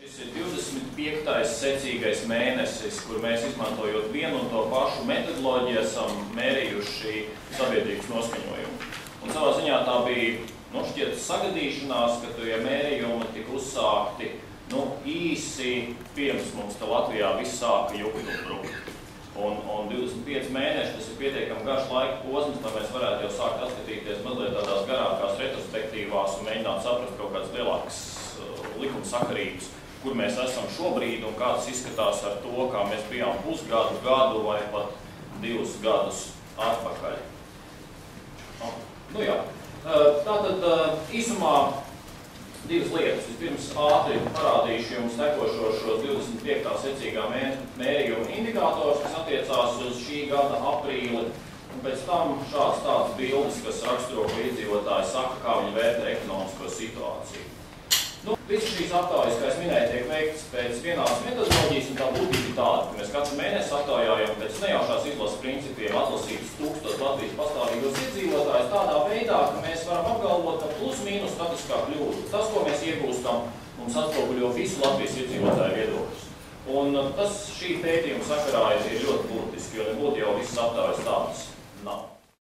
Šis ir 25. secīgais mēnesis, kur mēs izmantojot vienu un to pašu metodoloģiju esam mērījuši sabiedrības noskaņojumu. Un savā ziņā tā bija šķiet sagadīšanās, ka tie mērījumi tika uzsākti īsi pirms mums te Latvijā viss sāka jukt un brukt. Un 25 mēneši, tas ir pietiekami garš laika posms, lai mēs varētu jau sākt atskatīties mazliet tādās garākās retrospektīvās un mēģināt saprast kaut kādas lielākas likumsakarības, kur mēs esam šobrīd un kā tas izskatās ar to, kā mēs bijām pusgadu, gadu vai pat 2 gadus atpakaļ. Tātad īsumā 2 lietas. Vispirms ātri parādīšu jums tekošos 25. secīgā mērījuma indikātors, kas attiecās uz šī gada aprīli, un pēc tam tāds bildes, kas raksturo, ko iedzīvotāji saka, kā viņi vērtē ekonomisko situāciju. Visas šīs aptājas, kā es minēju, tiek veikts pēc vienādas metodoloģijas, un tā būtība ir tāda, ka mēs katru mēnesi aptaujājam pēc nejaušās izlases principiem atlasītus 1000 Latvijas pastāvīgos iedzīvotājus tādā veidā, ka mēs varam apgalvot, ka plus-mínus statiskā kļūda. Tas, ko mēs iegūstam, mums atspoguļo visu Latvijas iedzīvotāju viedokļus. Un tas šī pētījuma sakarā ir ļoti būtiski, jo nebūtu jau visas aptājas tādas nav.